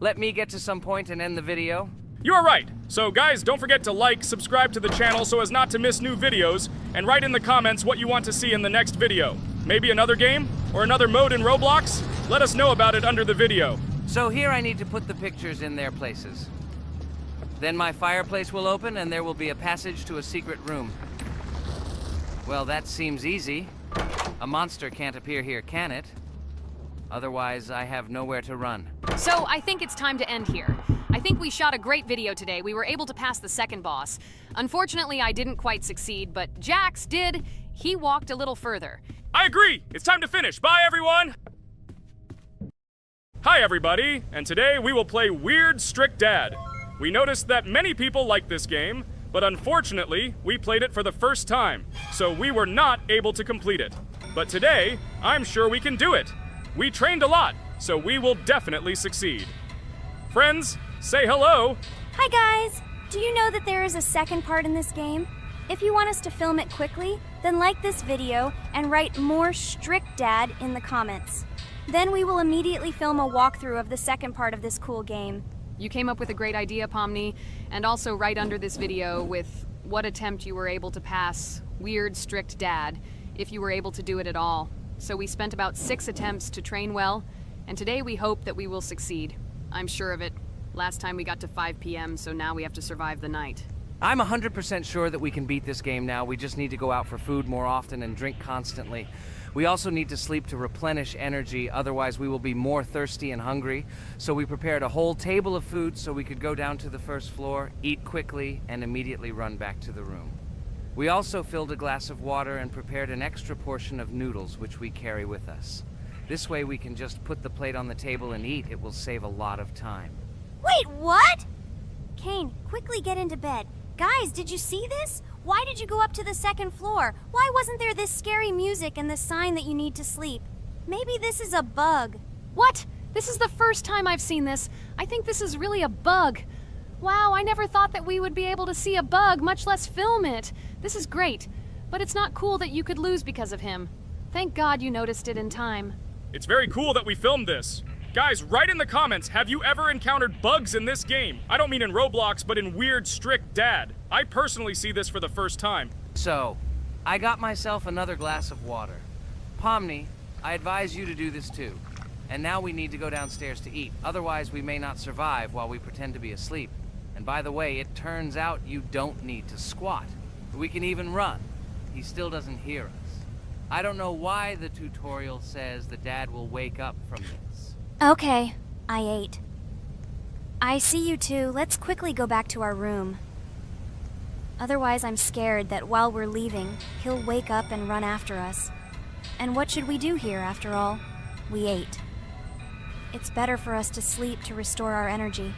Let me get to some point and end the video. You are right. So guys, don't forget to like, subscribe to the channel so as not to miss new videos, and write in the comments what you want to see in the next video. Maybe another game? Or another mode in Roblox? Let us know about it under the video. So here I need to put the pictures in their places. Then my fireplace will open and there will be a passage to a secret room. Well, that seems easy. A monster can't appear here, can it? Otherwise, I have nowhere to run. So I think it's time to end here. I think we shot a great video today. We were able to pass the second boss. Unfortunately, I didn't quite succeed, but Jax did. He walked a little further. I agree! It's time to finish. Bye, everyone! Hi, everybody, and today we will play Weird Strict Dad. We noticed that many people like this game, but unfortunately, we played it for the first time, so we were not able to complete it. But today, I'm sure we can do it. We trained a lot, so we will definitely succeed. Friends, say hello! Hi guys! Do you know that there is a second part in this game? If you want us to film it quickly, then like this video and write "more strict dad" in the comments. Then we will immediately film a walkthrough of the second part of this cool game. You came up with a great idea, Pomni, and also right under this video with what attempt you were able to pass Weird Strict Dad, if you were able to do it at all. So we spent about 6 attempts to train well, and today we hope that we will succeed. I'm sure of it. Last time we got to 5 p.m., so now we have to survive the night. I'm 100% sure that we can beat this game now. We just need to go out for food more often and drink constantly. We also need to sleep to replenish energy, otherwise we will be more thirsty and hungry. So we prepared a whole table of food so we could go down to the first floor, eat quickly, and immediately run back to the room. We also filled a glass of water and prepared an extra portion of noodles, which we carry with us. This way we can just put the plate on the table and eat. It will save a lot of time. Wait, what? Kane, quickly get into bed. Guys, did you see this? Why did you go up to the second floor? Why wasn't there this scary music and the sign that you need to sleep? Maybe this is a bug. What? This is the first time I've seen this. I think this is really a bug. Wow, I never thought that we would be able to see a bug, much less film it. This is great, but it's not cool that you could lose because of him. Thank God you noticed it in time. It's very cool that we filmed this. Guys, write in the comments, have you ever encountered bugs in this game? I don't mean in Roblox, but in Weird Strict Dad. I personally see this for the first time. So, I got myself another glass of water. Pomni, I advise you to do this too. And now we need to go downstairs to eat. Otherwise, we may not survive while we pretend to be asleep. And by the way, it turns out you don't need to squat. We can even run. He still doesn't hear us. I don't know why the tutorial says the dad will wake up from this. Okay, I ate. I see you two. Let's quickly go back to our room. Otherwise, I'm scared that while we're leaving, he'll wake up and run after us. And what should we do here, after all? We ate. It's better for us to sleep to restore our energy.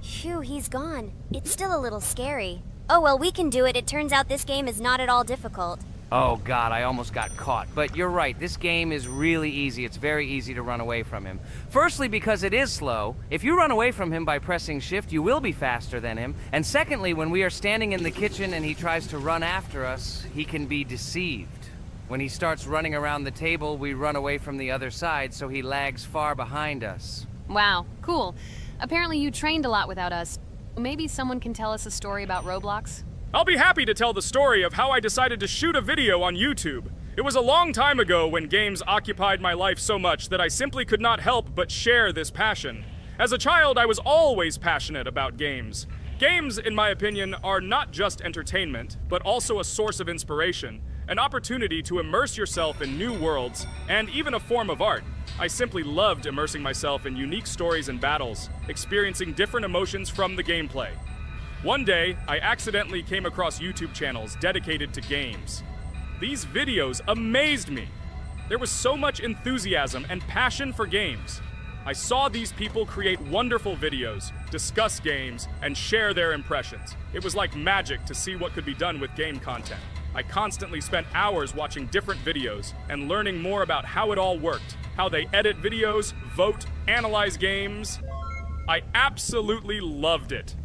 Phew, he's gone. It's still a little scary. Oh well, we can do it. It turns out this game is not at all difficult. Oh God, I almost got caught. But you're right, this game is really easy. It's very easy to run away from him. Firstly, because it is slow. If you run away from him by pressing shift, you will be faster than him. And secondly, when we are standing in the kitchen and he tries to run after us, he can be deceived. When he starts running around the table, we run away from the other side so he lags far behind us. Wow, cool. Apparently you trained a lot without us. Maybe someone can tell us a story about Roblox? I'll be happy to tell the story of how I decided to shoot a video on YouTube. It was a long time ago when games occupied my life so much that I simply could not help but share this passion. As a child, I was always passionate about games. Games, in my opinion, are not just entertainment, but also a source of inspiration, an opportunity to immerse yourself in new worlds, and even a form of art. I simply loved immersing myself in unique stories and battles, experiencing different emotions from the gameplay. One day, I accidentally came across YouTube channels dedicated to games. These videos amazed me. There was so much enthusiasm and passion for games. I saw these people create wonderful videos, discuss games, and share their impressions. It was like magic to see what could be done with game content. I constantly spent hours watching different videos and learning more about how it all worked, how they edit videos, vote, analyze games. I absolutely loved it.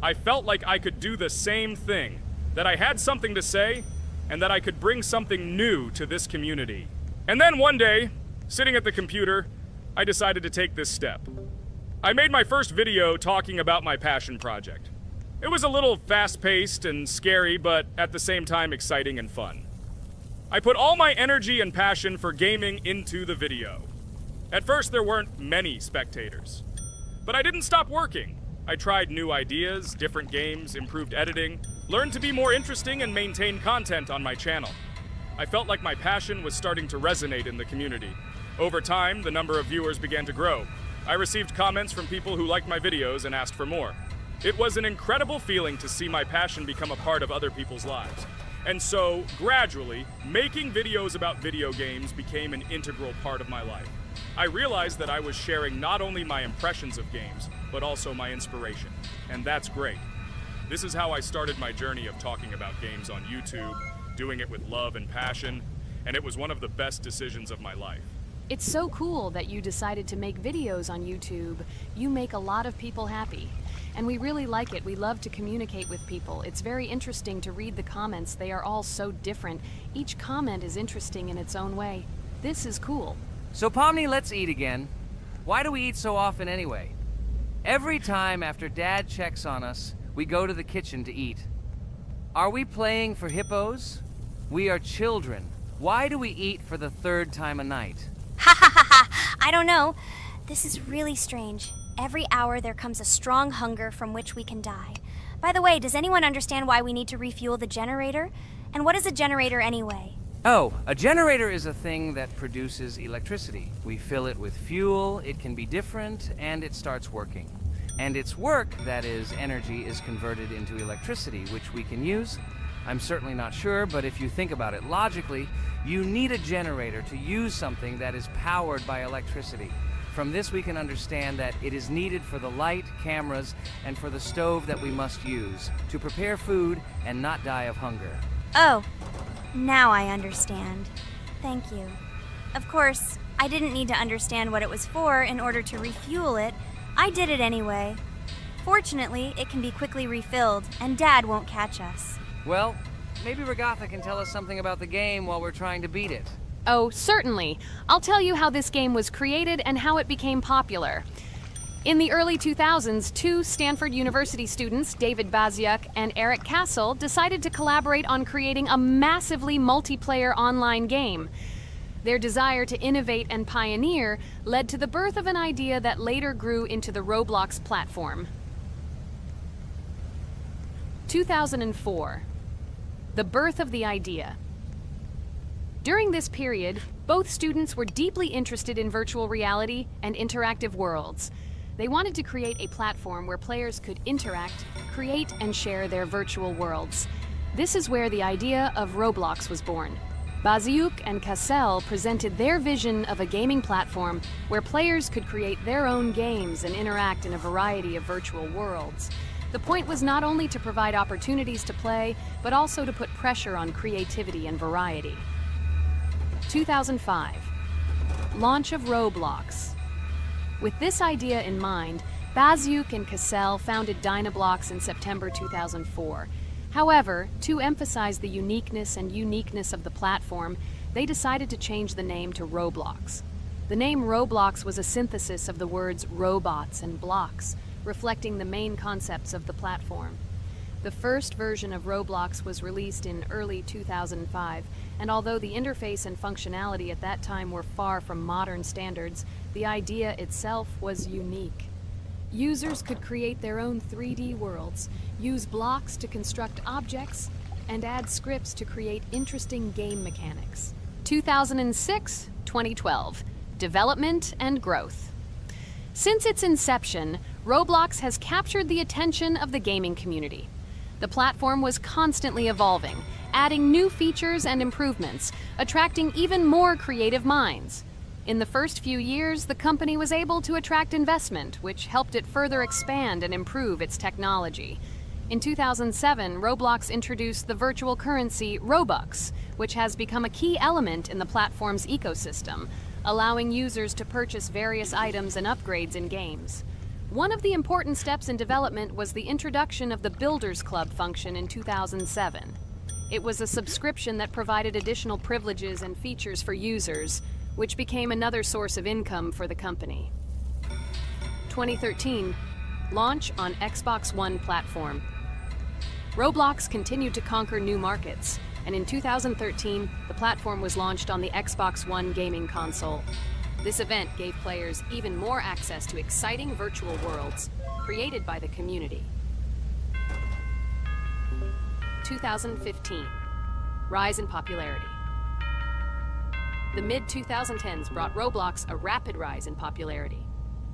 I felt like I could do the same thing, that I had something to say, and that I could bring something new to this community. And then one day, sitting at the computer, I decided to take this step. I made my first video talking about my passion project. It was a little fast-paced and scary, but at the same time exciting and fun. I put all my energy and passion for gaming into the video. At first, there weren't many spectators. But I didn't stop working. I tried new ideas, different games, improved editing, learned to be more interesting, and maintain content on my channel. I felt like my passion was starting to resonate in the community. Over time, the number of viewers began to grow. I received comments from people who liked my videos and asked for more. It was an incredible feeling to see my passion become a part of other people's lives. And so, gradually, making videos about video games became an integral part of my life. I realized that I was sharing not only my impressions of games, but also my inspiration. And that's great. This is how I started my journey of talking about games on YouTube, doing it with love and passion, and it was one of the best decisions of my life. It's so cool that you decided to make videos on YouTube. You make a lot of people happy. And we really like it. We love to communicate with people. It's very interesting to read the comments. They are all so different. Each comment is interesting in its own way. This is cool. So Pomni, let's eat again. Why do we eat so often anyway? Every time after Dad checks on us, we go to the kitchen to eat. Are we playing for hippos? We are children. Why do we eat for the third time a night? Ha ha ha ha! I don't know. This is really strange. Every hour there comes a strong hunger from which we can die. By the way, does anyone understand why we need to refuel the generator? And what is a generator anyway? Oh, a generator is a thing that produces electricity. We fill it with fuel, it can be different, and it starts working. And its work, that is, energy, is converted into electricity, which we can use. I'm certainly not sure, but if you think about it logically, you need a generator to use something that is powered by electricity. From this we can understand that it is needed for the light, cameras, and for the stove that we must use, to prepare food and not die of hunger. Oh, now I understand. Thank you. Of course, I didn't need to understand what it was for in order to refuel it. I did it anyway. Fortunately, it can be quickly refilled, and Dad won't catch us. Well, maybe Regatha can tell us something about the game while we're trying to beat it. Oh, certainly. I'll tell you how this game was created and how it became popular. In the early 2000s, two Stanford University students, David Baziuk and Eric Castle, decided to collaborate on creating a massively multiplayer online game. Their desire to innovate and pioneer led to the birth of an idea that later grew into the Roblox platform. 2004. The birth of the idea. During this period, both students were deeply interested in virtual reality and interactive worlds. They wanted to create a platform where players could interact, create, and share their virtual worlds. This is where the idea of Roblox was born. Baziuk and Cassell presented their vision of a gaming platform where players could create their own games and interact in a variety of virtual worlds. The point was not only to provide opportunities to play, but also to put pressure on creativity and variety. 2005. Launch of Roblox. With this idea in mind, Baziuk and Cassell founded Dynablocks in September 2004. However, to emphasize the uniqueness of the platform, they decided to change the name to Roblox. The name Roblox was a synthesis of the words robots and blocks, reflecting the main concepts of the platform. The first version of Roblox was released in early 2005, and although the interface and functionality at that time were far from modern standards, the idea itself was unique. Users could create their own 3D worlds, use blocks to construct objects, and add scripts to create interesting game mechanics. 2006-2012. Development and growth. Since its inception, Roblox has captured the attention of the gaming community. The platform was constantly evolving, adding new features and improvements, attracting even more creative minds. In the first few years, the company was able to attract investment, which helped it further expand and improve its technology. In 2007, Roblox introduced the virtual currency Robux, which has become a key element in the platform's ecosystem, allowing users to purchase various items and upgrades in games. One of the important steps in development was the introduction of the Builders Club function in 2007. It was a subscription that provided additional privileges and features for users, which became another source of income for the company. 2013, launch on Xbox One platform. Roblox continued to conquer new markets, and in 2013, the platform was launched on the Xbox One gaming console. This event gave players even more access to exciting virtual worlds created by the community. 2015, rise in popularity. The mid-2010s brought Roblox a rapid rise in popularity.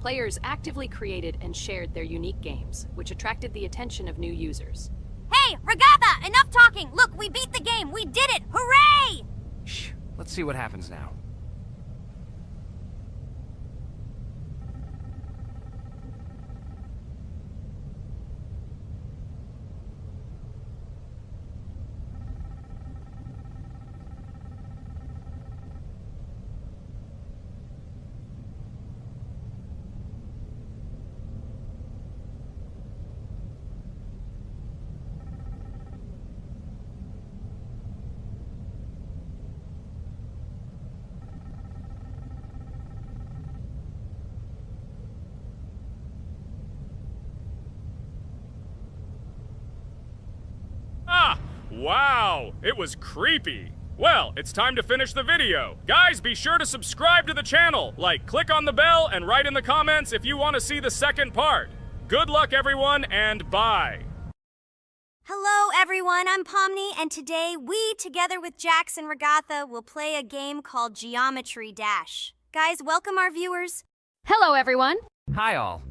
Players actively created and shared their unique games, which attracted the attention of new users. Hey, Regatha, enough talking! Look, we beat the game! We did it! Hooray! Shh, let's see what happens now. Wow, it was creepy. Well, it's time to finish the video. Guys, be sure to subscribe to the channel, click on the bell, and write in the comments if you want to see the second part. Good luck, everyone, and bye. Hello, everyone. I'm Pomni, and today we, together with Jax and Regatha, will play a game called Geometry Dash. Guys, welcome our viewers. Hello, everyone. Hi all.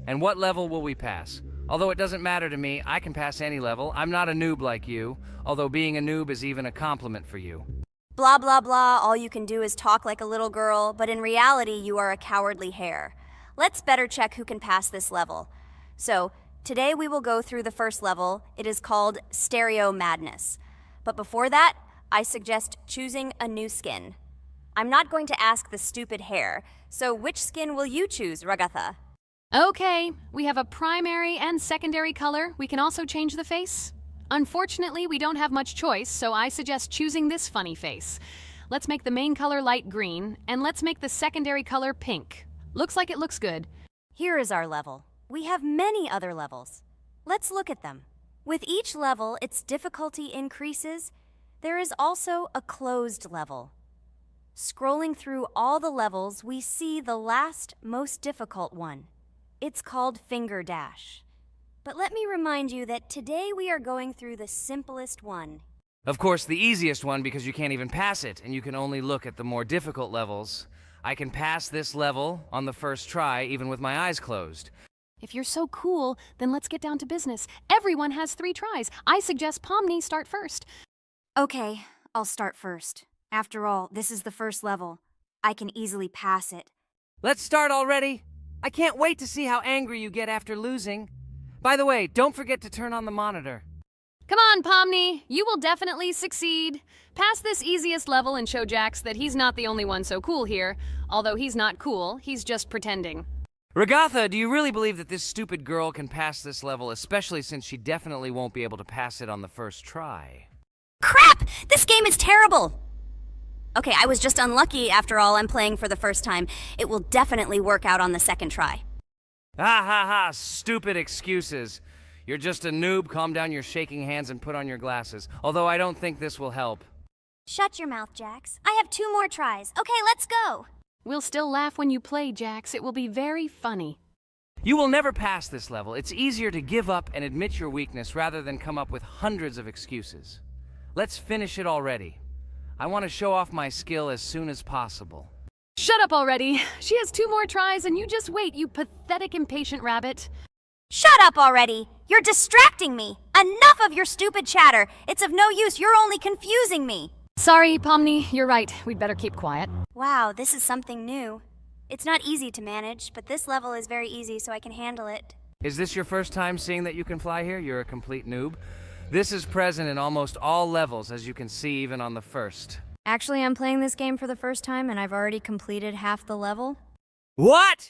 And what level will we pass? Although it doesn't matter to me, I can pass any level. I'm not a noob like you, although being a noob is even a compliment for you. Blah, blah, blah. All you can do is talk like a little girl, but in reality, you are a cowardly hare. Let's better check who can pass this level. So, today we will go through the first level. It is called Stereo Madness. But before that, I suggest choosing a new skin. I'm not going to ask the stupid hare, so which skin will you choose, Regatha? Okay, we have a primary and secondary color. We can also change the face. Unfortunately, we don't have much choice, so I suggest choosing this funny face. Let's make the main color light green, and let's make the secondary color pink. Looks like it looks good. Here is our level. We have many other levels. Let's look at them. With each level, its difficulty increases. There is also a closed level. Scrolling through all the levels, we see the last, most difficult one. It's called Finger Dash. But let me remind you that today we are going through the simplest one. Of course, the easiest one because you can't even pass it, and you can only look at the more difficult levels. I can pass this level on the first try, even with my eyes closed. If you're so cool, then let's get down to business. Everyone has 3 tries. I suggest Pomni start first. Okay, I'll start first. After all, this is the first level. I can easily pass it. Let's start already! I can't wait to see how angry you get after losing. By the way, don't forget to turn on the monitor. Come on, Pomni. You will definitely succeed. Pass this easiest level and show Jax that he's not the only one so cool here. Although he's not cool, he's just pretending. Ragatha, do you really believe that this stupid girl can pass this level, especially since she definitely won't be able to pass it on the first try? Crap! This game is terrible! Okay, I was just unlucky after all. I'm playing for the first time. It will definitely work out on the second try. Ha ha ha, stupid excuses. You're just a noob, calm down your shaking hands and put on your glasses. Although I don't think this will help. Shut your mouth, Jax. I have 2 more tries. Okay, let's go! We'll still laugh when you play, Jax. It will be very funny. You will never pass this level. It's easier to give up and admit your weakness rather than come up with hundreds of excuses. Let's finish it already. I want to show off my skill as soon as possible. Shut up already. She has 2 more tries and you just wait, you pathetic impatient rabbit. Shut up already! You're distracting me! Enough of your stupid chatter! It's of no use, you're only confusing me! Sorry, Pomni, you're right. We'd better keep quiet. Wow, this is something new. It's not easy to manage, but this level is very easy, so I can handle it. Is this your first time seeing that you can fly here? You're a complete noob. This is present in almost all levels, as you can see even on the first. Actually, I'm playing this game for the first time, and I've already completed half the level. What?